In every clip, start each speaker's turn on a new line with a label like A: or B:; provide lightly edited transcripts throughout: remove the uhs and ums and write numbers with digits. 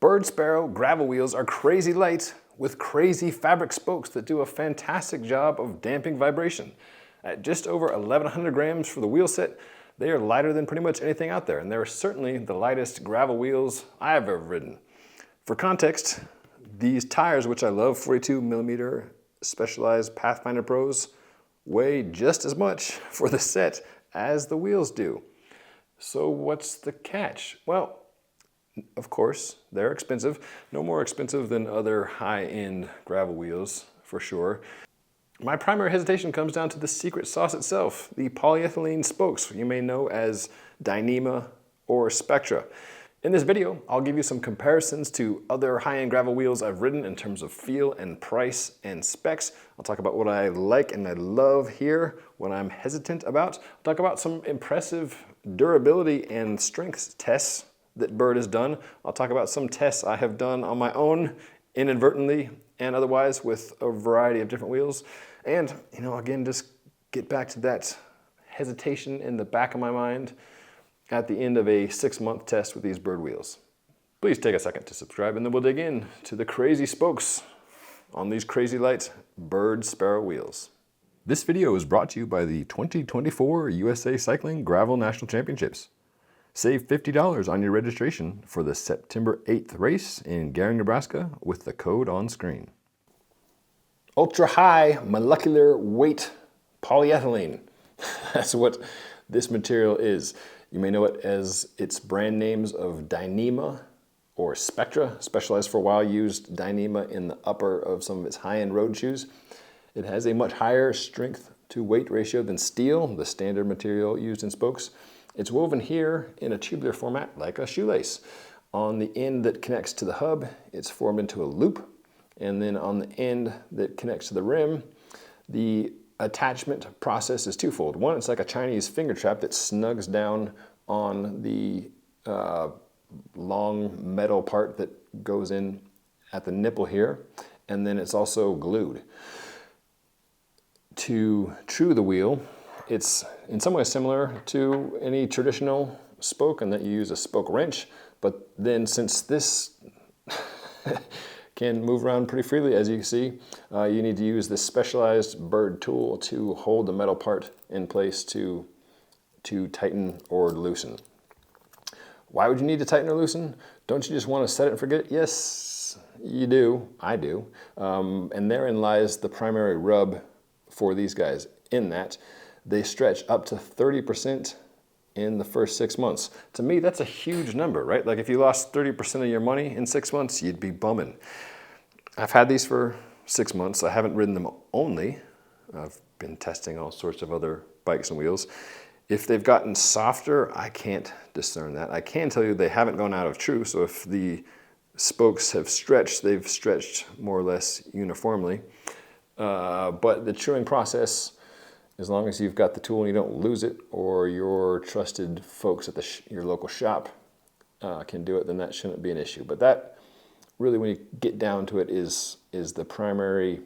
A: Berd Sparrow gravel wheels are crazy light with crazy fabric spokes that do a fantastic job of damping vibration. At just over 1,100 grams for the wheel set, they are lighter than pretty much anything out there, and they're certainly the lightest gravel wheels I have ever ridden. For context, these tires, which I love, 42mm Specialized Pathfinder Pros, weigh just as much for the set as the wheels do. So what's the catch? Well, of course, they're expensive. No more expensive than other high-end gravel wheels, for sure. My primary hesitation comes down to the secret sauce itself, the polyethylene spokes you may know as Dyneema or Spectra. In this video, I'll give you some comparisons to other high-end gravel wheels I've ridden in terms of feel and price and specs. I'll talk about what I like and I love here, what I'm hesitant about. I'll talk about some impressive durability and strength tests that Berd has done. I'll talk about some tests I have done on my own, inadvertently and otherwise, with a variety of different wheels. And, again, just get back to that hesitation in the back of my mind at the end of a 6-month test with these Berd wheels. Please take a second to subscribe and then we'll dig in to the crazy spokes on these crazy light Berd Sparrow wheels. This video is brought to you by the 2024 USA Cycling Gravel National Championships. Save $50 on your registration for the September 8th race in Gering, Nebraska with the code on screen. Ultra high molecular weight polyethylene. That's what this material is. You may know it as its brand names of Dyneema or Spectra. Specialized for a while, used Dyneema in the upper of some of its high-end road shoes. It has a much higher strength to weight ratio than steel, the standard material used in spokes. It's woven here in a tubular format like a shoelace. On the end that connects to the hub, it's formed into a loop. And then on the end that connects to the rim, the attachment process is twofold. One, it's like a Chinese finger trap that snugs down on the long metal part that goes in at the nipple here. And then it's also glued. To true the wheel, it's in some ways similar to any traditional spoke in that you use a spoke wrench, but then since this can move around pretty freely, as you can see, you need to use this specialized Berd tool to hold the metal part in place to tighten or loosen. Why would you need to tighten or loosen? Don't you just want to set it and forget it? Yes, you do. I do. And therein lies the primary rub for these guys, in that they stretch up to 30% in the first 6 months. To me, that's a huge number, right? Like if you lost 30% of your money in 6 months, you'd be bumming. I've had these for 6 months. I haven't ridden them only. I've been testing all sorts of other bikes and wheels. If they've gotten softer, I can't discern that. I can tell you they haven't gone out of true, so if the spokes have stretched, they've stretched more or less uniformly. But the truing process, as long as you've got the tool and you don't lose it, or your trusted folks at your local shop can do it, then that shouldn't be an issue. But that really, when you get down to it, is the primary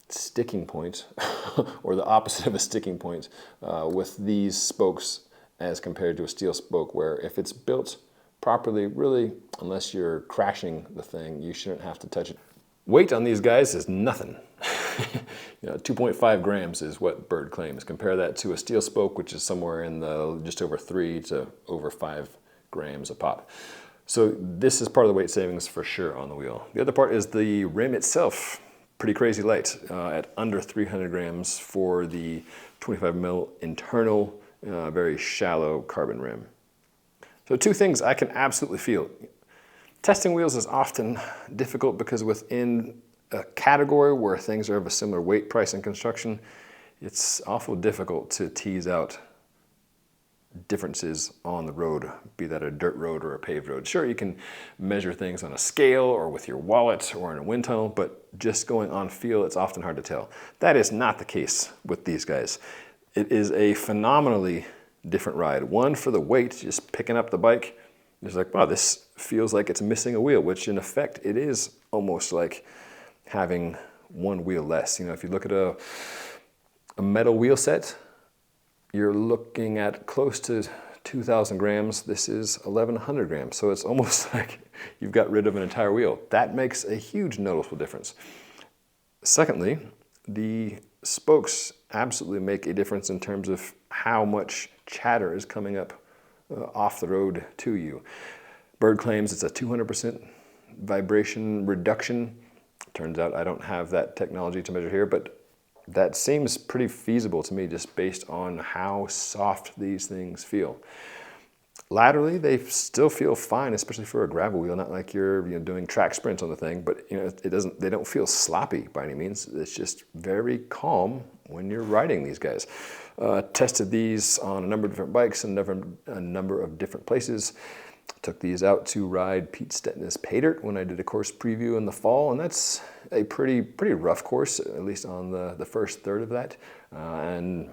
A: sticking point, or the opposite of a sticking point, with these spokes as compared to a steel spoke, where if it's built properly, really, unless you're crashing the thing, you shouldn't have to touch it. Weight on these guys is nothing. 2.5 grams is what Berd claims. Compare that to a steel spoke, which is somewhere in the just over 3 to over 5 grams a pop. So this is part of the weight savings for sure on the wheel. The other part is the rim itself. Pretty crazy light, at under 300 grams for the 25mm internal, very shallow carbon rim. So two things I can absolutely feel. Testing wheels is often difficult because within a category where things are of a similar weight, price, and construction, it's awful difficult to tease out differences on the road, be that a dirt road or a paved road. Sure, you can measure things on a scale or with your wallet or in a wind tunnel, but just going on feel, it's often hard to tell. That is not the case with these guys. It is a phenomenally different ride. One, for the weight, just picking up the bike, it's like, wow, this feels like it's missing a wheel, which in effect, it is almost like having one wheel less. If you look at a metal wheel set, you're looking at close to 2,000 grams. This is 1,100 grams. So it's almost like you've got rid of an entire wheel. That makes a huge noticeable difference. Secondly, the spokes absolutely make a difference in terms of how much chatter is coming up off the road to you. Berd claims it's a 200% vibration reduction. Turns out I don't have that technology to measure here, but that seems pretty feasible to me just based on how soft these things feel. Laterally, they still feel fine, especially for a gravel wheel. Not like you're doing track sprints on the thing, but they don't feel sloppy by any means. It's just very calm when you're riding these guys. Tested these on a number of different bikes and a number of different places. Took these out to ride Pete Stetna's Pay Dirt when I did a course preview in the fall, and that's a pretty rough course, at least on the first third of that. And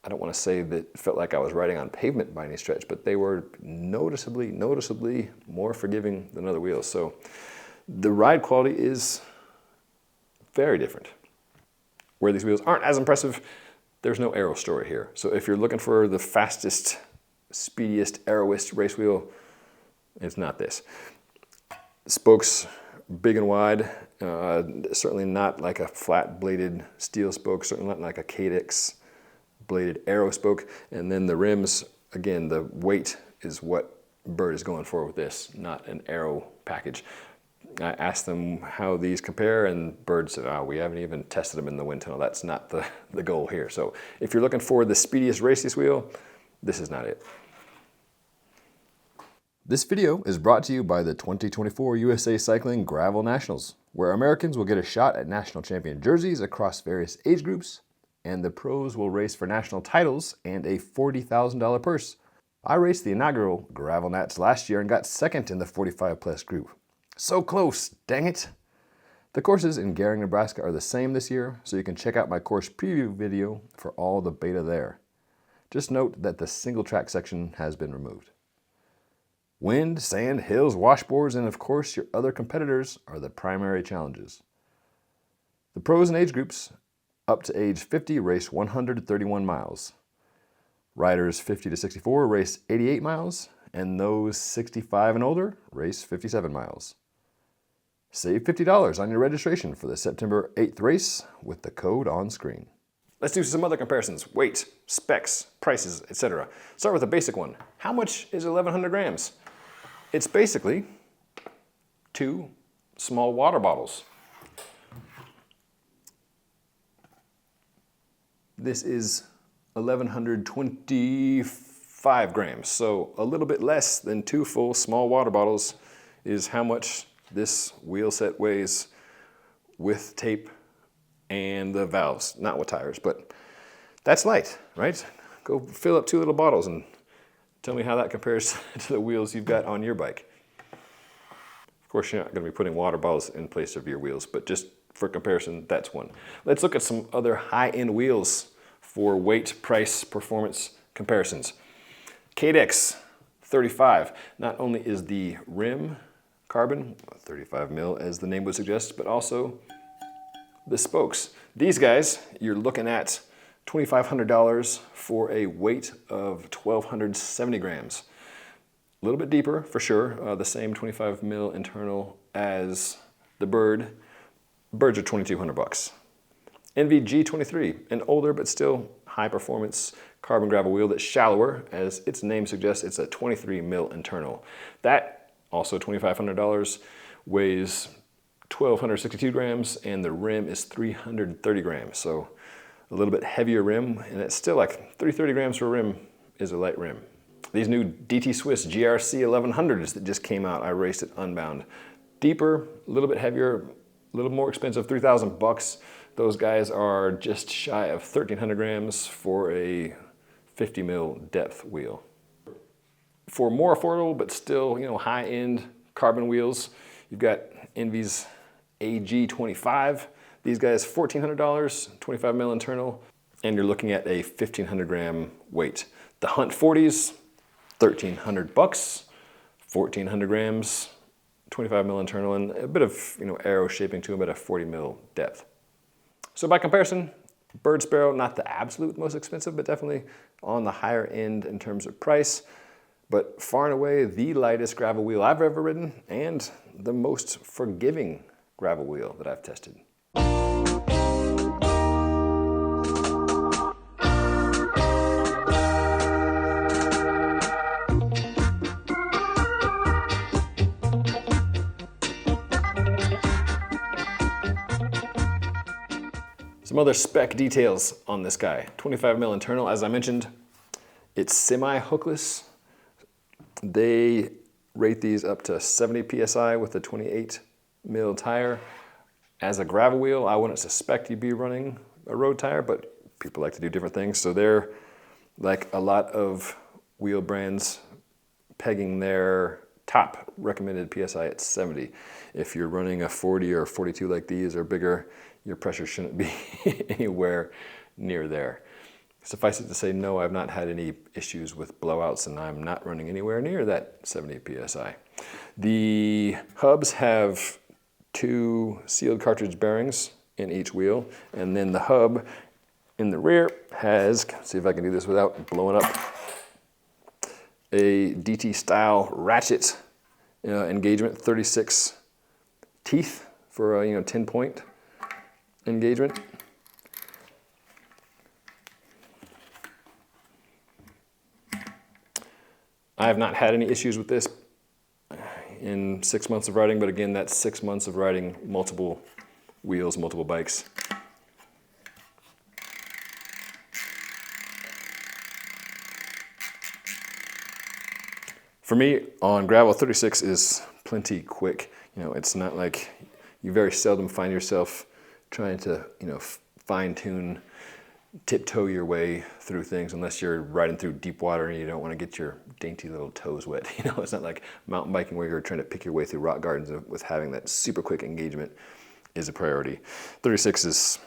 A: I don't want to say that it felt like I was riding on pavement by any stretch, but they were noticeably more forgiving than other wheels. So the ride quality is very different. Where these wheels aren't as impressive, there's no aero story here. So if you're looking for the fastest, speediest, aeroist race wheel, it's not this. Spokes, big and wide, certainly not like a flat bladed steel spoke, certainly not like a Cadex bladed aero spoke. And then the rims, again, the weight is what Berd is going for with this, not an aero package. I asked them how these compare, and Berd said, oh, we haven't even tested them in the wind tunnel. That's not the goal here. So if you're looking for the speediest, raciest wheel, this is not it. This video is brought to you by the 2024 USA Cycling Gravel Nationals, where Americans will get a shot at national champion jerseys across various age groups, and the pros will race for national titles and a $40,000 purse. I raced the inaugural Gravel Nats last year and got second in the 45 plus group. So close, dang it. The courses in Gering, Nebraska are the same this year, so you can check out my course preview video for all the beta there. Just note that the single track section has been removed. Wind, sand, hills, washboards, and of course your other competitors are the primary challenges. The pros and age groups up to age 50 race 131 miles. Riders 50 to 64 race 88 miles, and those 65 and older race 57 miles. Save $50 on your registration for the September 8th race with the code on screen. Let's do some other comparisons. Weight, specs, prices, etc. Start with a basic one. How much is 1,100 grams? It's basically 2 small water bottles. This is 1,125 grams, so a little bit less than 2 full small water bottles is how much this wheel set weighs with tape and the valves, not with tires, but that's light, right? Go fill up 2 little bottles and tell me how that compares to the wheels you've got on your bike. Of course, you're not going to be putting water bottles in place of your wheels, but just for comparison, that's one. Let's look at some other high-end wheels for weight, price, performance comparisons. Cadex 35. Not only is the rim carbon, 35 mil as the name would suggest, but also the spokes. These guys, you're looking at $2,500 for a weight of 1,270 grams. A little bit deeper for sure, the same 25 mil internal as the Berd. Berds are $2,200. NVG23, an older but still high performance carbon gravel wheel that's shallower. As its name suggests, it's a 23 mil internal. That, also $2,500, weighs 1,262 grams, and the rim is 330 grams. So a little bit heavier rim, and it's still like 330 grams for a rim is a light rim. These new DT Swiss GRC 1100s that just came out, I raced at Unbound. Deeper, a little bit heavier, a little more expensive, 3,000 bucks. Those guys are just shy of 1,300 grams for a 50 mil depth wheel. For more affordable, but still, high-end carbon wheels, you've got Envy's AG25. These guys, $1,400, 25 mil internal, and you're looking at a 1,500 gram weight. The Hunt 40s, 1,300 bucks, 1,400 grams, 25 mil internal, and a bit of aero shaping to them at a 40 mil depth. So by comparison, Berd Sparrow, not the absolute most expensive, but definitely on the higher end in terms of price. but far and away the lightest gravel wheel I've ever ridden and the most forgiving gravel wheel that I've tested. Some other spec details on this guy. 25mm internal, as I mentioned, it's semi-hookless. They rate these up to 70 PSI with a 28mm tire. As a gravel wheel, I wouldn't suspect you'd be running a road tire, but people like to do different things. So they're, like a lot of wheel brands, pegging their top recommended PSI at 70. If you're running a 40 or 42 like these or bigger, your pressure shouldn't be anywhere near there. Suffice it to say, no, I've not had any issues with blowouts, and I'm not running anywhere near that 70 PSI. The hubs have 2 sealed cartridge bearings in each wheel, and then the hub in the rear has, see if I can do this without blowing up, a DT style ratchet engagement, 36 teeth for a 10-point engagement. I have not had any issues with this in 6 months of riding, but again, that's 6 months of riding multiple wheels, multiple bikes. For me, on gravel, 36 is plenty quick. It's not like you very seldom find yourself trying to, fine-tune, tiptoe your way through things unless you're riding through deep water and you don't want to get your dainty little toes wet. It's not like mountain biking where you're trying to pick your way through rock gardens with having that super quick engagement is a priority. 36 is,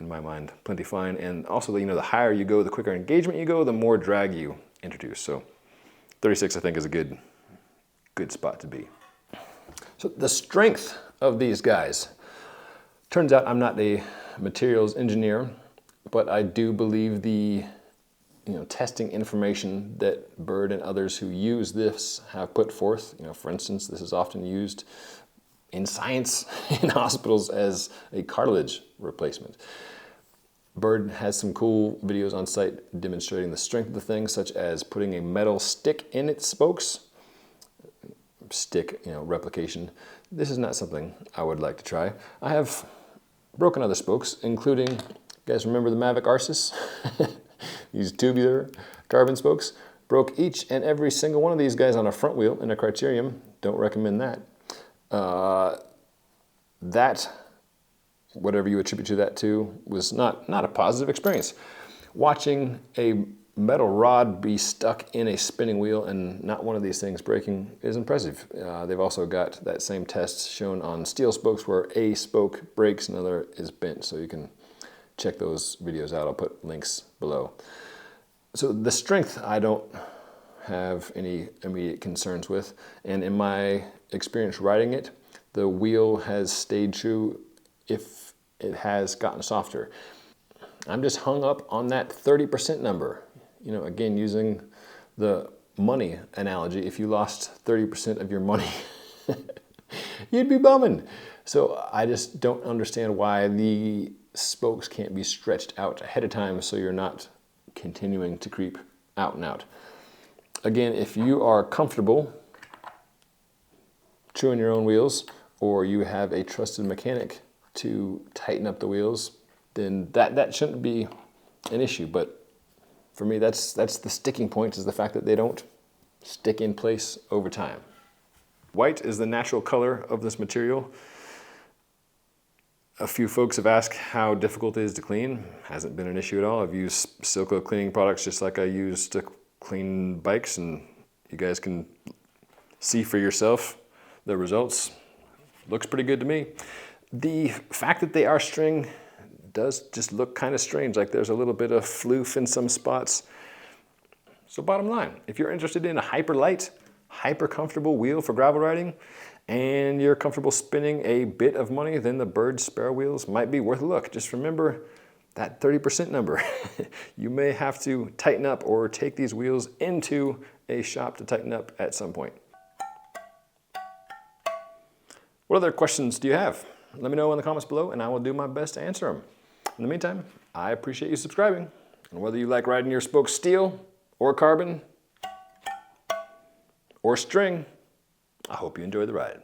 A: in my mind, plenty fine. And also, the higher you go, the quicker engagement you go, the more drag you introduce. So 36, I think, is a good spot to be. So the strength of these guys. Turns out I'm not a materials engineer, but I do believe the testing information that Berd and others who use this have put forth. For instance, this is often used in science in hospitals as a cartilage replacement. Berd has some cool videos on site demonstrating the strength of the thing, such as putting a metal stick in its spokes. Stick, replication. This is not something I would like to try. I have broken other spokes, including, you guys remember the Mavic Arsis? These tubular carbon spokes. Broke each and every single one of these guys on a front wheel in a Criterium. Don't recommend that. That, whatever you attribute to that to, was not a positive experience. Watching a metal rod be stuck in a spinning wheel and not one of these things breaking is impressive. They've also got that same test shown on steel spokes where a spoke breaks, another is bent. So you can check those videos out. I'll put links below. So the strength, I don't have any immediate concerns with. And in my experience riding it, the wheel has stayed true if it has gotten softer. I'm just hung up on that 30% number. Again, using the money analogy, if you lost 30% of your money, you'd be bumming. So I just don't understand why the spokes can't be stretched out ahead of time so you're not continuing to creep out and out. Again, if you are comfortable chewing your own wheels, or you have a trusted mechanic to tighten up the wheels, then that shouldn't be an issue. But for me, that's the sticking point, is the fact that they don't stick in place over time. White is the natural color of this material. A few folks have asked how difficult it is to clean. Hasn't been an issue at all. I've used Silco cleaning products just like I use to clean bikes, and you guys can see for yourself the results. Looks pretty good to me. The fact that they are string does just look kind of strange, like there's a little bit of floof in some spots. So bottom line, if you're interested in a hyper light, hyper comfortable wheel for gravel riding, and you're comfortable spending a bit of money, then the Berd Sparrow wheels might be worth a look. Just remember that 30% number. You may have to tighten up or take these wheels into a shop to tighten up at some point. What other questions do you have? Let me know in the comments below and I will do my best to answer them. In the meantime, I appreciate you subscribing. And whether you like riding your spokes steel or carbon or string, I hope you enjoy the ride.